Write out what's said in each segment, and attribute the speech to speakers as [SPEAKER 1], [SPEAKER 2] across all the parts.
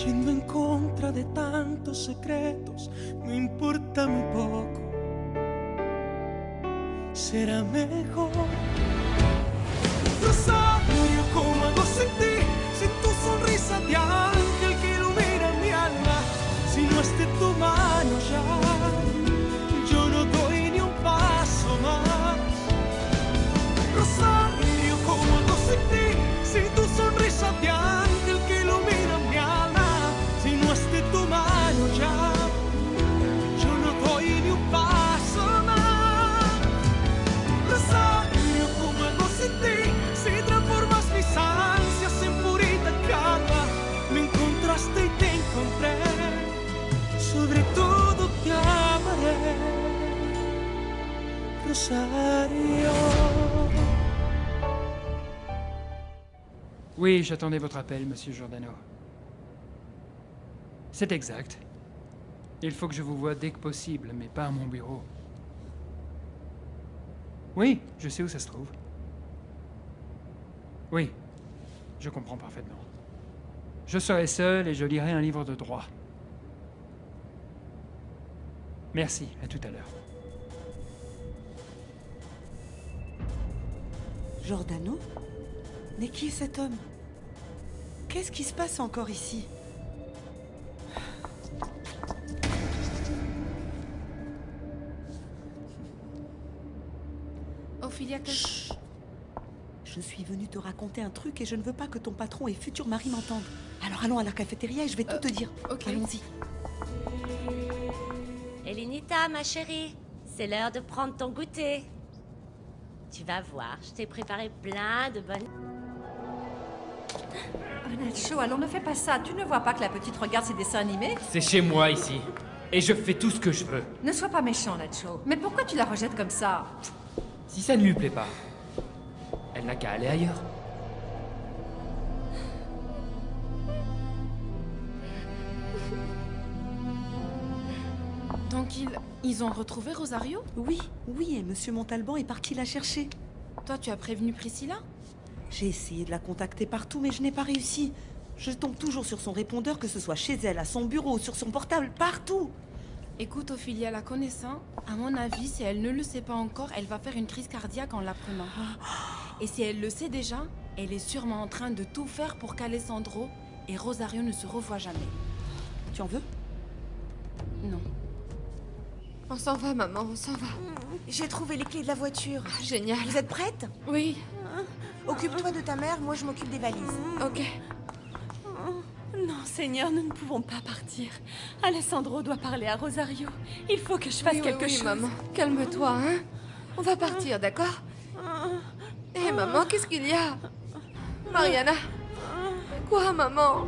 [SPEAKER 1] yendo en contra de tantos secretos, me importa muy poco. Será mejor. Rosario, ¿cómo hago sin ti? Sin tu sonrisa de ángel que ilumina mi alma. Si no es de tu mano ya, yo no doy ni un paso más. Rosario, ¿cómo hago sin ti? Sin tu sonrisa de ángel que ilumina mi alma. Si no es de tu mano ya, yo no doy ni un paso más. Rosario, ¿cómo hago sin ti? Si transformas mis ansias en purita calma. Me encontraste y te encontré. Sobre todo te amaré, Rosario.
[SPEAKER 2] Oui, j'attendais votre appel, monsieur Giordano. C'est exact. Il faut que je vous voie dès que possible, mais pas à mon bureau. Oui, je sais où ça se trouve. Oui, je comprends parfaitement. Je serai seul et je lirai un livre de droit. Merci, à tout à l'heure.
[SPEAKER 3] Giordano? Mais qui est cet homme? Qu'est-ce qui se passe encore ici?
[SPEAKER 4] Ophelia,
[SPEAKER 3] Chut. Je suis venue te raconter un truc et je ne veux pas que ton patron et futur mari m'entendent. Alors allons à la cafétéria et je vais tout te dire.
[SPEAKER 4] ok.
[SPEAKER 3] Allons-y.
[SPEAKER 5] Elenita, ma chérie, c'est l'heure de prendre ton goûter. Tu vas voir, je t'ai préparé plein de bonnes...
[SPEAKER 6] Oh, Nacho, allons, ne fais pas ça. Tu ne vois pas que la petite regarde ses dessins animés?
[SPEAKER 7] C'est chez moi, ici. Et je fais tout ce que je veux.
[SPEAKER 6] Ne sois pas méchant, Nacho. Mais pourquoi tu la rejettes comme ça?
[SPEAKER 7] Si ça ne lui plaît pas, elle n'a qu'à aller ailleurs.
[SPEAKER 4] Donc ils ont retrouvé Rosario?
[SPEAKER 3] Oui, oui, et Monsieur Montalban est parti la chercher.
[SPEAKER 4] Toi, tu as prévenu Priscilla?
[SPEAKER 3] J'ai essayé de la contacter partout, mais je n'ai pas réussi. Je tombe toujours sur son répondeur, que ce soit chez elle, à son bureau, sur son portable, partout.
[SPEAKER 4] Écoute, Ophelia, la connaissant, à mon avis, si elle ne le sait pas encore, elle va faire une crise cardiaque en l'apprenant. Et si elle le sait déjà, elle est sûrement en train de tout faire pour qu'Alessandro et Rosario ne se revoient jamais.
[SPEAKER 3] Tu en veux?
[SPEAKER 4] Non.
[SPEAKER 8] On s'en va, maman, on s'en va.
[SPEAKER 9] J'ai trouvé les clés de la voiture.
[SPEAKER 8] Génial.
[SPEAKER 9] Vous êtes prête?
[SPEAKER 4] Oui.
[SPEAKER 9] Occupe-toi de ta mère, moi je m'occupe des valises.
[SPEAKER 4] Ok.
[SPEAKER 6] Non, Seigneur, nous ne pouvons pas partir. Alessandro doit parler à Rosario. Il faut que je fasse quelque chose.
[SPEAKER 8] Maman, calme-toi, hein. On va partir, d'accord? Hé, maman, qu'est-ce qu'il y a? Mariana? Quoi, maman?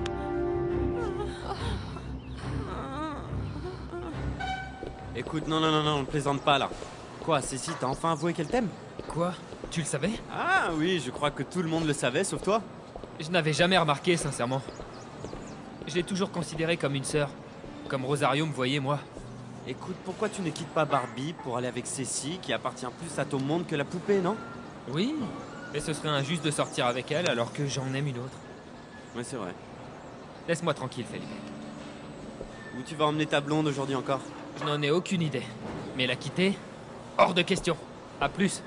[SPEAKER 10] Écoute, non, on ne plaisante pas là. Quoi, Cécile, t'as enfin avoué qu'elle t'aime?
[SPEAKER 7] Quoi? Tu le savais?
[SPEAKER 10] Ah oui, je crois que tout le monde le savait, sauf toi.
[SPEAKER 7] Je n'avais jamais remarqué, sincèrement. Je l'ai toujours considérée comme une sœur. Comme Rosario me voyait, moi.
[SPEAKER 10] Écoute, pourquoi tu ne quittes pas Barbie pour aller avec Cécile, qui appartient plus à ton monde que la poupée, non?
[SPEAKER 7] Oui, et ce serait injuste de sortir avec elle alors que j'en aime une autre.
[SPEAKER 10] Oui, c'est vrai.
[SPEAKER 7] Laisse-moi tranquille, Felipe.
[SPEAKER 10] Où tu vas emmener ta blonde aujourd'hui encore?
[SPEAKER 7] Je n'en ai aucune idée. Mais la quitter? Hors de question. À plus.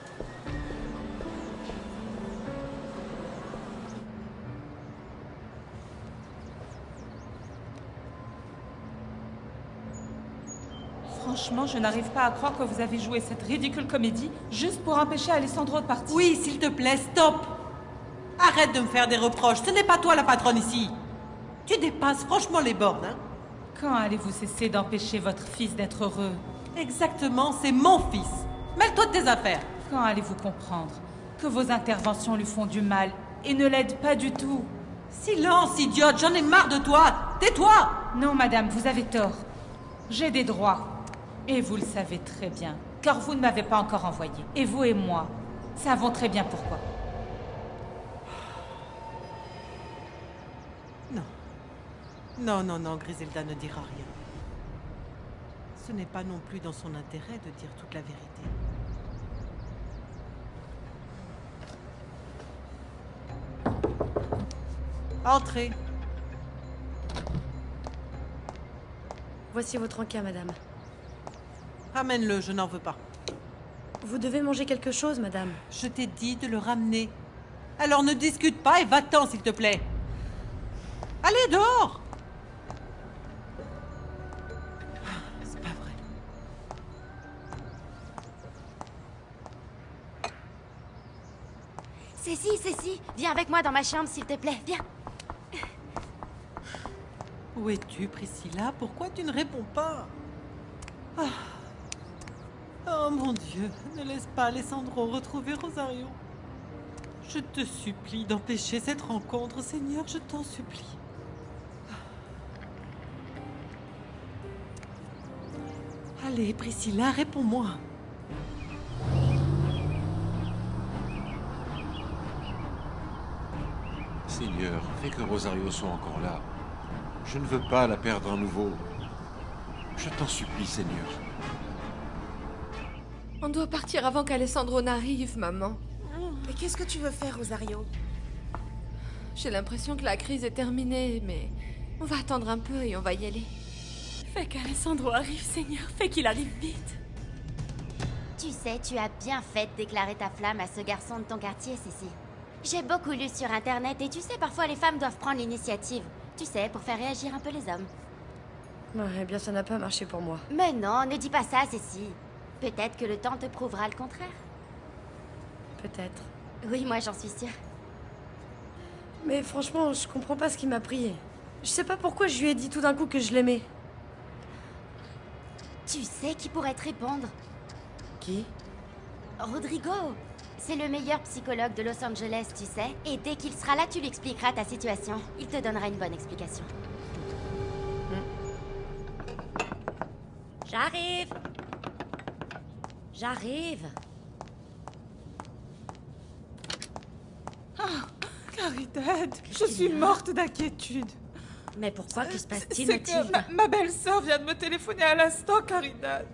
[SPEAKER 11] Franchement, je n'arrive pas à croire que vous avez joué cette ridicule comédie juste pour empêcher Alessandro de partir.
[SPEAKER 3] Oui, s'il te plaît, stop. Arrête de me faire des reproches, ce n'est pas toi la patronne ici. Tu dépasses franchement les bornes, hein.
[SPEAKER 11] Quand allez-vous cesser d'empêcher votre fils d'être heureux?
[SPEAKER 3] Exactement, c'est mon fils. Mêle-toi de tes affaires.
[SPEAKER 11] Quand allez-vous comprendre que vos interventions lui font du mal et ne l'aident pas du tout?
[SPEAKER 3] Silence, idiote, j'en ai marre de toi. Tais-toi.
[SPEAKER 11] Non, madame, vous avez tort. J'ai des droits. Et vous le savez très bien, car vous ne m'avez pas encore envoyé. Et vous et moi savons très bien pourquoi.
[SPEAKER 3] Non, Griselda ne dira rien. Ce n'est pas non plus dans son intérêt de dire toute la vérité. Entrez.
[SPEAKER 12] Voici votre encas, madame.
[SPEAKER 13] Ramène-le, je n'en veux pas.
[SPEAKER 12] Vous devez manger quelque chose, madame.
[SPEAKER 13] Je t'ai dit de le ramener. Alors ne discute pas et va-t'en, s'il te plaît. Allez, dehors! C'est pas vrai.
[SPEAKER 5] Cécile, viens avec moi dans ma chambre, s'il te plaît, viens.
[SPEAKER 13] Où es-tu, Priscilla? Pourquoi tu ne réponds pas? Ah. Oh mon Dieu, ne laisse pas Alessandro retrouver Rosario. Je te supplie d'empêcher cette rencontre, Seigneur, je t'en supplie. Allez, Priscilla, réponds-moi.
[SPEAKER 14] Seigneur, fais que Rosario soit encore là. Je ne veux pas la perdre à nouveau. Je t'en supplie, Seigneur.
[SPEAKER 8] On doit partir avant qu'Alessandro n'arrive, maman.
[SPEAKER 9] Mais qu'est-ce que tu veux faire, Rosario?
[SPEAKER 8] J'ai l'impression que la crise est terminée, mais on va attendre un peu et on va y aller.
[SPEAKER 6] Fais qu'Alessandro arrive, Seigneur. Fais qu'il arrive vite.
[SPEAKER 5] Tu sais, tu as bien fait de déclarer ta flamme à ce garçon de ton quartier, Cécile. J'ai beaucoup lu sur Internet et tu sais, parfois les femmes doivent prendre l'initiative. Tu sais, pour faire réagir un peu les hommes.
[SPEAKER 12] Eh bien, ça n'a pas marché pour moi.
[SPEAKER 5] Mais non, ne dis pas ça, Cécile. Peut-être que le temps te prouvera le contraire.
[SPEAKER 12] Peut-être.
[SPEAKER 5] Oui, moi j'en suis sûre.
[SPEAKER 12] Mais franchement, je comprends pas ce qui m'a pris. Je sais pas pourquoi je lui ai dit tout d'un coup que je l'aimais.
[SPEAKER 5] Tu sais qui pourrait te répondre?
[SPEAKER 12] Qui?
[SPEAKER 5] Rodrigo. C'est le meilleur psychologue de Los Angeles, tu sais. Et dès qu'il sera là, tu lui expliqueras ta situation. Il te donnera une bonne explication. J'arrive. J'arrive.
[SPEAKER 13] Ah, Caridad, je suis morte d'inquiétude.
[SPEAKER 5] Mais pourquoi? Que se passe-t-il,
[SPEAKER 13] C'est que
[SPEAKER 5] Mathilde?
[SPEAKER 13] ma belle-sœur vient de me téléphoner à l'instant, Caridad.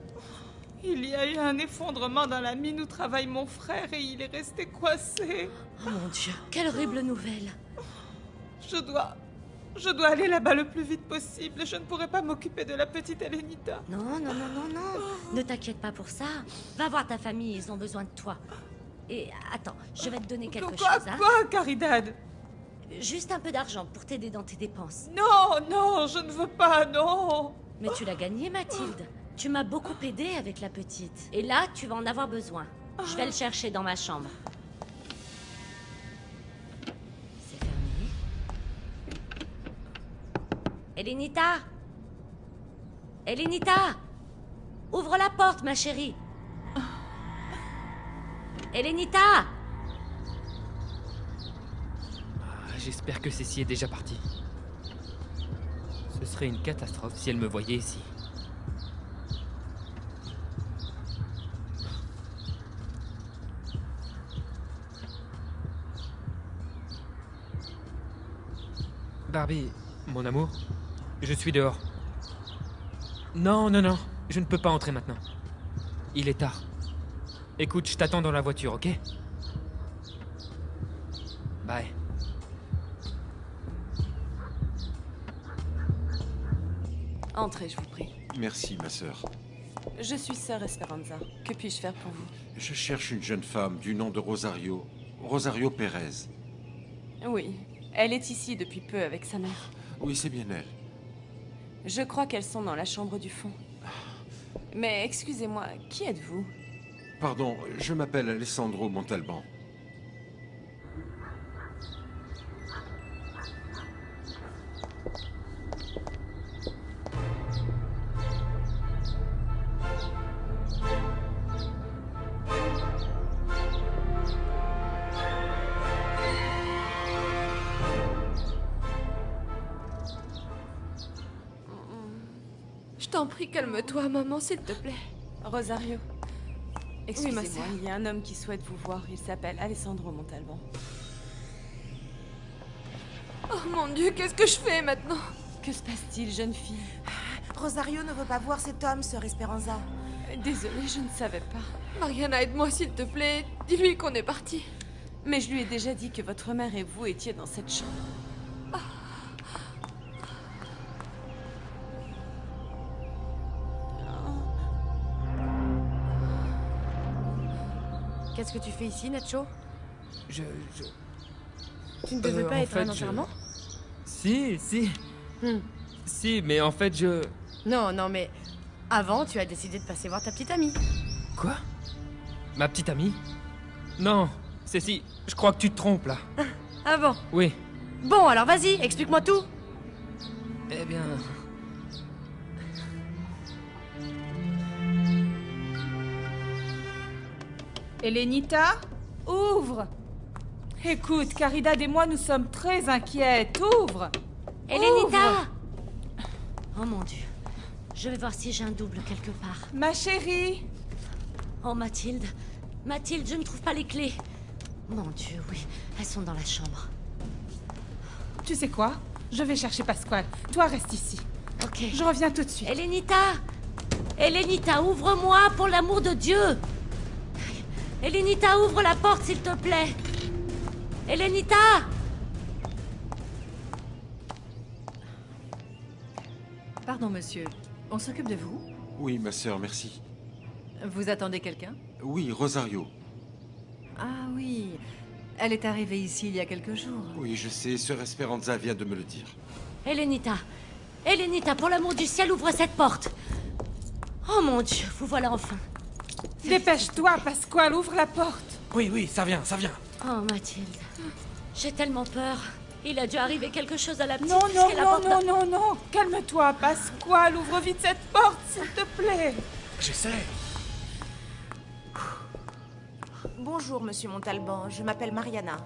[SPEAKER 13] Il y a eu un effondrement dans la mine où travaille mon frère et il est resté coincé.
[SPEAKER 12] Oh mon Dieu, quelle horrible nouvelle.
[SPEAKER 13] Je dois aller là-bas le plus vite possible. Je ne pourrai pas m'occuper de la petite Elenita.
[SPEAKER 5] Non. Ne t'inquiète pas pour ça. Va voir ta famille, ils ont besoin de toi. Et attends, je vais te donner quelque chose.
[SPEAKER 13] Quoi, Caridad?
[SPEAKER 5] Juste un peu d'argent pour t'aider dans tes dépenses.
[SPEAKER 13] Non, je ne veux pas, non.
[SPEAKER 5] Mais tu l'as gagné, Mathilde. Tu m'as beaucoup aidé avec la petite. Et là, tu vas en avoir besoin. Je vais le chercher dans ma chambre. C'est fermé. Elenita! Elenita! Ouvre la porte, ma chérie. Elenita!
[SPEAKER 7] J'espère que Cécile est déjà partie. Ce serait une catastrophe si elle me voyait ici. Barbie, mon amour, je suis dehors. Non, je ne peux pas entrer maintenant. Il est tard. Écoute, je t'attends dans la voiture, ok? Bye.
[SPEAKER 6] Entrez, je vous prie.
[SPEAKER 14] Merci, ma sœur.
[SPEAKER 6] Je suis sœur Esperanza. Que puis-je faire pour vous?
[SPEAKER 14] Je cherche une jeune femme du nom de Rosario. Rosario Pérez.
[SPEAKER 6] Oui, elle est ici depuis peu avec sa mère.
[SPEAKER 14] Oui, c'est bien elle.
[SPEAKER 6] Je crois qu'elles sont dans la chambre du fond. Mais excusez-moi, qui êtes-vous?
[SPEAKER 14] Pardon, je m'appelle Alessandro Montalban.
[SPEAKER 8] Je t'en prie, calme-toi, maman, s'il te plaît.
[SPEAKER 6] Rosario. Excusez-moi,
[SPEAKER 8] Oui, ma sœur.
[SPEAKER 6] il y a un homme qui souhaite vous voir. Il s'appelle Alessandro Montalban.
[SPEAKER 8] Oh mon Dieu, qu'est-ce que je fais maintenant?
[SPEAKER 6] Que se passe-t-il, jeune fille?
[SPEAKER 9] Rosario ne veut pas voir cet homme, sœur Esperanza.
[SPEAKER 6] Désolée, je ne savais pas.
[SPEAKER 8] Mariana, aide-moi, s'il te plaît. Dis-lui qu'on est parti.
[SPEAKER 6] Mais je lui ai déjà dit que votre mère et vous étiez dans cette chambre.
[SPEAKER 12] Qu'est-ce que tu fais ici, Nacho?
[SPEAKER 7] Je...
[SPEAKER 12] Tu ne devais pas
[SPEAKER 7] en
[SPEAKER 12] être à
[SPEAKER 7] fait,
[SPEAKER 12] un enterrement?
[SPEAKER 7] Si. Si, mais en fait, je...
[SPEAKER 12] Non, mais... Avant, tu as décidé de passer voir ta petite amie.
[SPEAKER 7] Quoi? Ma petite amie? Non, Cécile, je crois que tu te trompes, là.
[SPEAKER 12] Ah bon?
[SPEAKER 7] Oui.
[SPEAKER 12] Bon, alors vas-y, explique-moi tout.
[SPEAKER 7] Eh bien...
[SPEAKER 11] Elenita, ouvre! Écoute, Caridad et moi, nous sommes très inquiètes. Ouvre!
[SPEAKER 5] Elenita! Oh mon Dieu. Je vais voir si j'ai un double quelque part.
[SPEAKER 11] Ma chérie!
[SPEAKER 5] Oh, Mathilde. Mathilde, je ne trouve pas les clés. Mon Dieu, oui. Elles sont dans la chambre.
[SPEAKER 11] Tu sais quoi? Je vais chercher Pasquale. Toi, reste ici.
[SPEAKER 5] Ok.
[SPEAKER 11] Je reviens tout de suite.
[SPEAKER 5] Elenita! Elenita, ouvre-moi, pour l'amour de Dieu! Elenita, ouvre la porte, s'il te plaît! Elenita!
[SPEAKER 15] Pardon, monsieur. On s'occupe de vous?
[SPEAKER 14] Oui, ma sœur, merci.
[SPEAKER 15] Vous attendez quelqu'un?
[SPEAKER 14] Oui, Rosario.
[SPEAKER 15] Ah oui. Elle est arrivée ici il y a quelques jours.
[SPEAKER 14] Oui, je sais, sœur Esperanza vient de me le dire.
[SPEAKER 5] Elenita! Elenita, pour l'amour du ciel, ouvre cette porte! Oh mon Dieu, vous voilà enfin.
[SPEAKER 11] Dépêche-toi, Pasquale, ouvre la porte.
[SPEAKER 7] Oui, ça vient.
[SPEAKER 5] Oh, Mathilde. J'ai tellement peur. Il a dû arriver quelque chose à la petite.
[SPEAKER 11] Non. Calme-toi, Pasquale, ouvre vite cette porte, s'il te plaît.
[SPEAKER 7] J'essaie.
[SPEAKER 9] Bonjour, monsieur Montalban. Je m'appelle Mariana.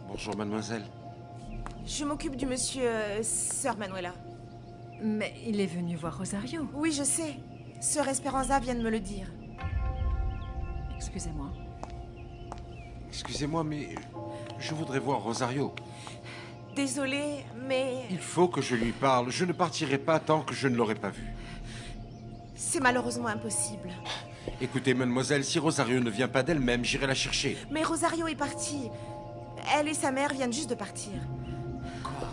[SPEAKER 14] Bonjour, mademoiselle.
[SPEAKER 9] Je m'occupe du monsieur... Sœur Manuela.
[SPEAKER 15] Mais il est venu voir Rosario.
[SPEAKER 9] Oui, je sais. Sœur Esperanza vient de me le dire.
[SPEAKER 15] Excusez-moi.
[SPEAKER 14] Excusez-moi, mais je voudrais voir Rosario.
[SPEAKER 9] Désolée, mais...
[SPEAKER 14] Il faut que je lui parle. Je ne partirai pas tant que je ne l'aurai pas vue.
[SPEAKER 9] C'est malheureusement impossible.
[SPEAKER 14] Écoutez, mademoiselle, si Rosario ne vient pas d'elle-même, j'irai la chercher.
[SPEAKER 9] Mais Rosario est partie. Elle et sa mère viennent juste de partir.
[SPEAKER 14] Quoi?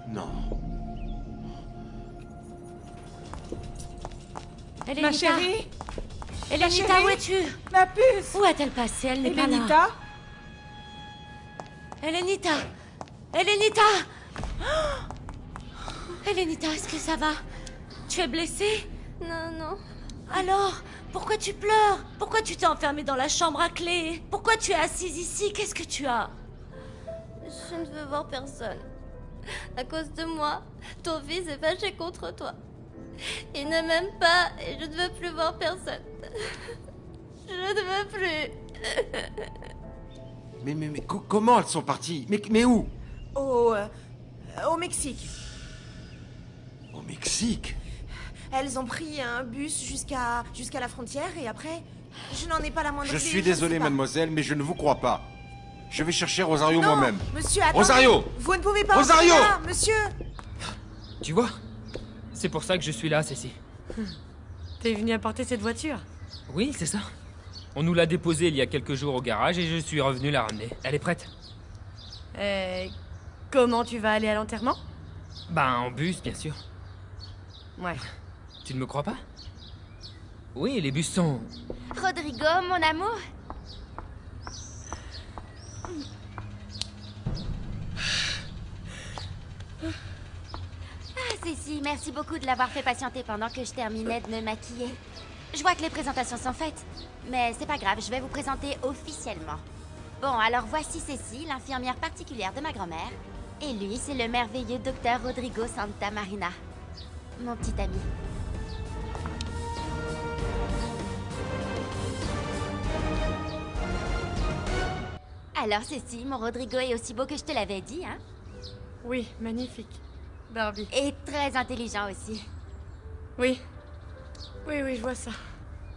[SPEAKER 14] Non.
[SPEAKER 5] Elenita.
[SPEAKER 11] Ma chérie?
[SPEAKER 5] Elenita, où es-tu?
[SPEAKER 11] Ma puce!
[SPEAKER 5] Où est-elle passée? Elle n'est pas là.
[SPEAKER 11] Elenita?
[SPEAKER 5] Elenita! Elenita! Elenita, est-ce que ça va? Tu es blessée?
[SPEAKER 16] Non.
[SPEAKER 5] Alors, pourquoi tu pleures? Pourquoi tu t'es enfermée dans la chambre à clé? Pourquoi tu es assise ici? Qu'est-ce que tu as?
[SPEAKER 16] Je ne veux voir personne. À cause de moi, ton fils est fâché contre toi. Il ne m'aime pas et je ne veux plus voir personne. Je ne veux plus.
[SPEAKER 14] Mais comment elles sont parties? Mais où?
[SPEAKER 9] Au Mexique.
[SPEAKER 14] Au Mexique?
[SPEAKER 9] Elles ont pris un bus jusqu'à la frontière et après, je n'en ai pas la moindre idée.
[SPEAKER 14] Je suis désolé, mademoiselle, mais je ne vous crois pas. Je vais chercher Rosario
[SPEAKER 9] Non,
[SPEAKER 14] moi-même.
[SPEAKER 9] Monsieur, attendez.
[SPEAKER 14] Rosario!
[SPEAKER 9] Vous ne pouvez pas
[SPEAKER 14] Rosario!
[SPEAKER 9] entrer là, monsieur!
[SPEAKER 7] Tu vois? C'est pour ça que je suis là, Cécile.
[SPEAKER 12] T'es venu apporter cette voiture?
[SPEAKER 7] Oui, c'est ça. On nous l'a déposée il y a quelques jours au garage et je suis revenu la ramener. Elle est prête.
[SPEAKER 12] Comment tu vas aller à l'enterrement?
[SPEAKER 7] En bus, bien sûr.
[SPEAKER 12] Ouais.
[SPEAKER 7] Tu ne me crois pas? Oui, les bus sont...
[SPEAKER 5] Rodrigo, mon amour. Cécile, merci beaucoup de l'avoir fait patienter pendant que je terminais de me maquiller. Je vois que les présentations sont faites. Mais c'est pas grave, je vais vous présenter officiellement. Bon, alors voici Cécile, l'infirmière particulière de ma grand-mère. Et lui, c'est le merveilleux docteur Rodrigo Santa Marina. Mon petit ami. Alors Cécile, mon Rodrigo est aussi beau que je te l'avais dit, hein?
[SPEAKER 12] Oui, magnifique. Barbie.
[SPEAKER 5] Et très intelligent aussi.
[SPEAKER 12] Oui, je vois ça.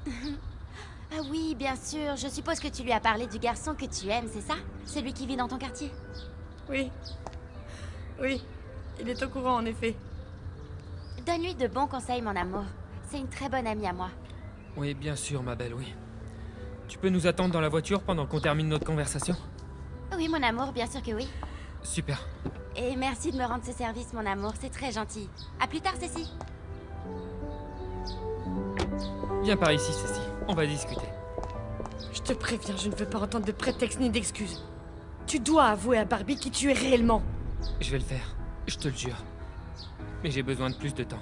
[SPEAKER 5] Ah oui, bien sûr. Je suppose que tu lui as parlé du garçon que tu aimes, c'est ça? Celui qui vit dans ton quartier?
[SPEAKER 12] Oui, il est au courant en effet.
[SPEAKER 5] Donne-lui de bons conseils, mon amour. C'est une très bonne amie à moi.
[SPEAKER 7] Oui, bien sûr, ma belle, oui. Tu peux nous attendre dans la voiture pendant qu'on termine notre conversation?
[SPEAKER 5] Oui, mon amour, bien sûr que oui.
[SPEAKER 7] Super.
[SPEAKER 5] Et merci de me rendre ce service, mon amour. C'est très gentil. À plus tard, Cécile.
[SPEAKER 7] Viens par ici, Cécile. On va discuter.
[SPEAKER 12] Je Je te préviens, je ne veux pas entendre de prétexte ni d'excuses. Tu dois avouer à Barbie qui tu es réellement.
[SPEAKER 7] Je vais le faire, je te le jure. Mais j'ai besoin de plus de temps.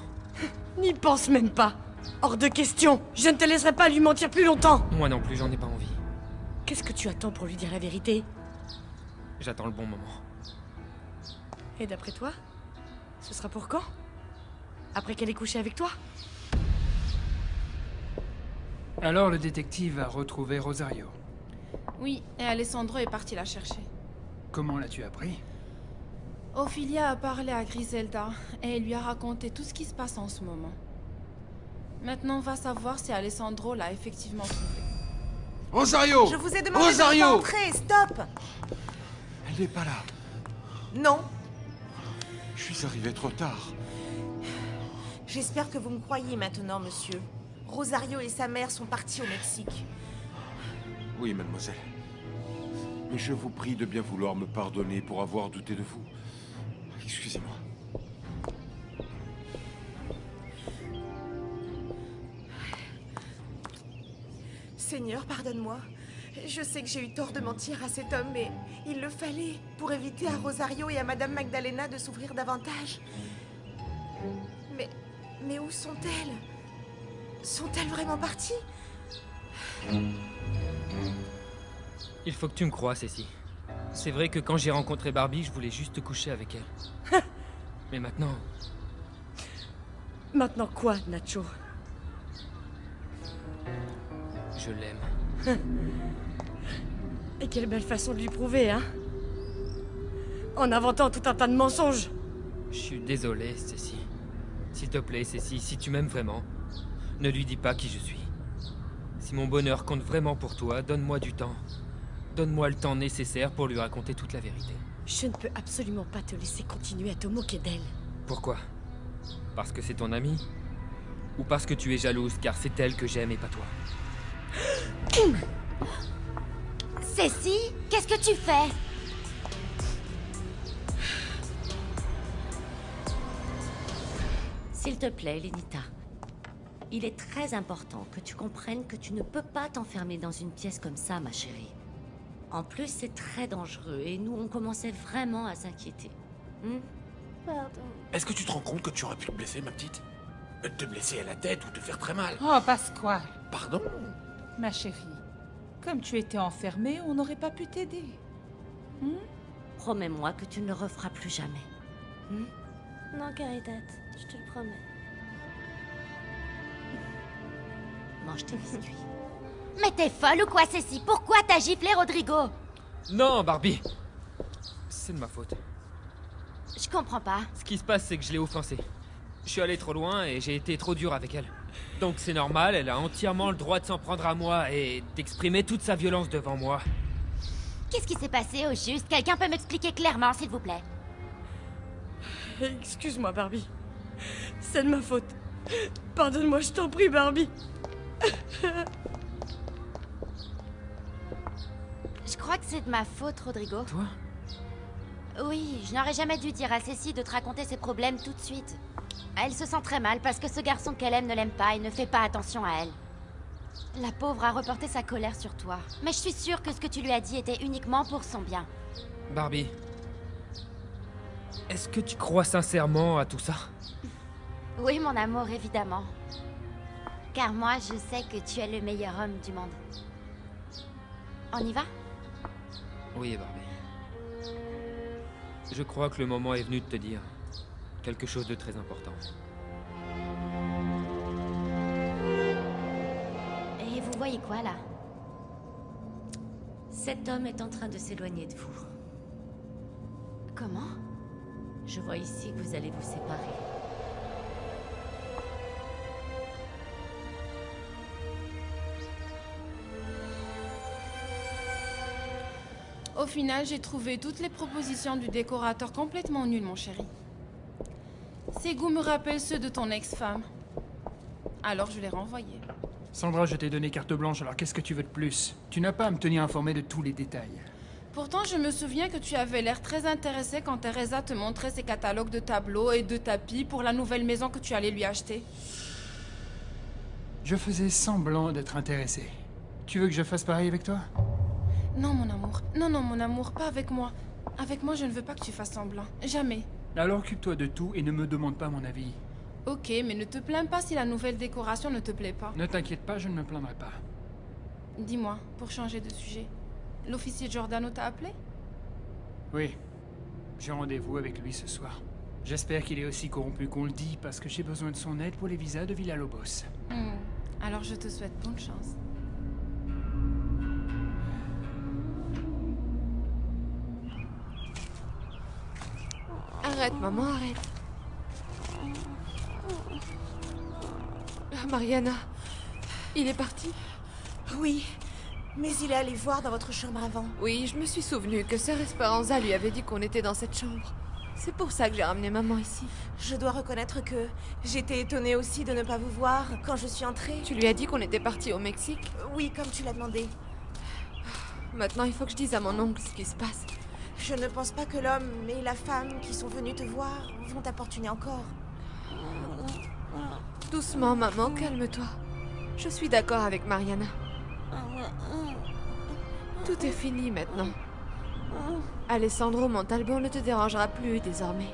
[SPEAKER 12] N'y pense même pas. Hors de question. Je ne te laisserai pas lui mentir plus longtemps.
[SPEAKER 7] Moi non plus, j'en ai pas envie.
[SPEAKER 12] Qu'est-ce que tu attends pour lui dire la vérité?
[SPEAKER 7] J'attends le bon moment.
[SPEAKER 12] Et d'après toi, ce sera pour quand? Après qu'elle ait couché avec toi?
[SPEAKER 2] Alors le détective a retrouvé Rosario.
[SPEAKER 4] Oui, et Alessandro est parti la chercher.
[SPEAKER 2] Comment l'as-tu appris?
[SPEAKER 4] Ophelia a parlé à Griselda et elle lui a raconté tout ce qui se passe en ce moment. Maintenant, on va savoir si Alessandro l'a effectivement trouvé.
[SPEAKER 14] Rosario!
[SPEAKER 9] Je vous ai demandé
[SPEAKER 14] Rosario!
[SPEAKER 9] de rentrer, stop!
[SPEAKER 14] Elle n'est pas là.
[SPEAKER 9] Non.
[SPEAKER 14] Je suis arrivé trop tard.
[SPEAKER 9] J'espère que vous me croyez maintenant, monsieur. Rosario et sa mère sont partis au Mexique.
[SPEAKER 14] Oui, mademoiselle. Mais je vous prie de bien vouloir me pardonner pour avoir douté de vous. Excusez-moi.
[SPEAKER 9] Seigneur, pardonne-moi. Je sais que j'ai eu tort de mentir à cet homme, mais il le fallait pour éviter à Rosario et à Madame Magdalena de souffrir davantage. Mais où sont-elles? Sont-elles vraiment parties?
[SPEAKER 7] Il faut que tu me croies, Cécile. C'est vrai que quand j'ai rencontré Barbie, je voulais juste coucher avec elle. Mais maintenant...
[SPEAKER 12] Maintenant quoi, Nacho?
[SPEAKER 7] Je l'aime.
[SPEAKER 12] Et quelle belle façon de lui prouver, hein? En inventant tout un tas de mensonges.
[SPEAKER 7] Je suis désolé, Cécile. S'il te plaît, Cécile, si tu m'aimes vraiment, ne lui dis pas qui je suis. Si mon bonheur compte vraiment pour toi, donne-moi du temps. Donne-moi le temps nécessaire pour lui raconter toute la vérité.
[SPEAKER 12] Je ne peux absolument pas te laisser continuer à te moquer d'elle.
[SPEAKER 7] Pourquoi? Parce que c'est ton amie? Ou parce que tu es jalouse car c'est elle que j'aime et pas toi?
[SPEAKER 5] Cécile, qu'est-ce que tu fais? S'il te plaît, Lenita. Il est très important que tu comprennes que tu ne peux pas t'enfermer dans une pièce comme ça, ma chérie. En plus, c'est très dangereux et nous, on commençait vraiment à s'inquiéter. Pardon.
[SPEAKER 17] Est-ce que tu te rends compte que tu aurais pu te blesser, ma petite? Te blesser à la tête ou te faire très mal?
[SPEAKER 11] Oh, Pasquale.
[SPEAKER 17] Pardon?
[SPEAKER 11] Ma chérie, comme tu étais enfermée, on n'aurait pas pu t'aider.
[SPEAKER 5] Promets-moi que tu ne le referas plus jamais.
[SPEAKER 16] Non, Caridad, je te le promets.
[SPEAKER 5] Mange tes biscuits. Mais t'es folle ou quoi, Cécile? Pourquoi t'as giflé Rodrigo?
[SPEAKER 7] Non, Barbie! C'est de ma faute.
[SPEAKER 5] Je comprends pas.
[SPEAKER 7] Ce qui se passe, c'est que je l'ai offensée. Je suis allé trop loin et j'ai été trop dur avec elle. Donc c'est normal, elle a entièrement le droit de s'en prendre à moi et d'exprimer toute sa violence devant moi.
[SPEAKER 5] Qu'est-ce qui s'est passé au juste? Quelqu'un peut m'expliquer clairement, s'il vous plaît?
[SPEAKER 12] Excuse-moi, Barbie. C'est de ma faute. Pardonne-moi, je t'en prie, Barbie.
[SPEAKER 5] Je crois que c'est de ma faute, Rodrigo.
[SPEAKER 7] Toi?
[SPEAKER 5] Oui, je n'aurais jamais dû dire à Cécile de te raconter ses problèmes tout de suite. Elle se sent très mal parce que ce garçon qu'elle aime ne l'aime pas et ne fait pas attention à elle. La pauvre a reporté sa colère sur toi. Mais je suis sûre que ce que tu lui as dit était uniquement pour son bien.
[SPEAKER 7] Barbie, est-ce que tu crois sincèrement à tout ça?
[SPEAKER 5] Oui, mon amour, évidemment. Car moi, je sais que tu es le meilleur homme du monde. On y va?
[SPEAKER 7] Oui, Barbie. Je crois que le moment est venu de te dire quelque chose de très important.
[SPEAKER 5] Et vous voyez quoi, là? Cet homme est en train de s'éloigner de vous. Comment? Je vois ici que vous allez vous séparer.
[SPEAKER 4] Au final, j'ai trouvé toutes les propositions du décorateur complètement nulles, mon chéri. Ces goûts me rappellent ceux de ton ex-femme. Alors je l'ai renvoyé.
[SPEAKER 2] Sandra, je t'ai donné carte blanche, alors qu'est-ce que tu veux de plus? Tu n'as pas à me tenir informé de tous les détails.
[SPEAKER 4] Pourtant, je me souviens que tu avais l'air très intéressé quand Teresa te montrait ses catalogues de tableaux et de tapis pour la nouvelle maison que tu allais lui acheter.
[SPEAKER 2] Je faisais semblant d'être intéressé. Tu veux que je fasse pareil avec toi?
[SPEAKER 4] Non, mon amour. Non, non, mon amour, pas avec moi. Avec moi, je ne veux pas que tu fasses semblant. Jamais.
[SPEAKER 2] Alors occupe-toi de tout et ne me demande pas mon avis.
[SPEAKER 4] Ok, mais ne te plains pas si la nouvelle décoration ne te plaît pas.
[SPEAKER 2] Ne t'inquiète pas, je ne me plaindrai pas.
[SPEAKER 4] Dis-moi, pour changer de sujet, l'officier Giordano t'a appelé?
[SPEAKER 2] Oui. J'ai rendez-vous avec lui ce soir. J'espère qu'il est aussi corrompu qu'on le dit, parce que j'ai besoin de son aide pour les visas de Villa-Lobos.
[SPEAKER 4] Alors je te souhaite bonne chance.
[SPEAKER 8] Arrête, maman, arrête. Mariana, il est parti?
[SPEAKER 9] Oui, mais il est allé voir dans votre chambre avant.
[SPEAKER 8] Oui, je me suis souvenu que Sœur Esperanza lui avait dit qu'on était dans cette chambre. C'est pour ça que j'ai ramené maman ici.
[SPEAKER 9] Je dois reconnaître que j'étais étonnée aussi de ne pas vous voir quand je suis entrée.
[SPEAKER 8] Tu lui as dit qu'on était parti au Mexique?
[SPEAKER 9] Oui, comme tu l'as demandé.
[SPEAKER 8] Maintenant, il faut que je dise à mon oncle ce qui se passe.
[SPEAKER 9] Je ne pense pas que l'homme et la femme qui sont venus te voir vont t'importuner encore.
[SPEAKER 8] Doucement, maman, calme-toi. Je suis d'accord avec Mariana. Tout est fini maintenant. Alessandro Montalban ne te dérangera plus désormais.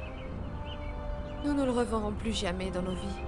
[SPEAKER 8] Nous ne le reverrons plus jamais dans nos vies.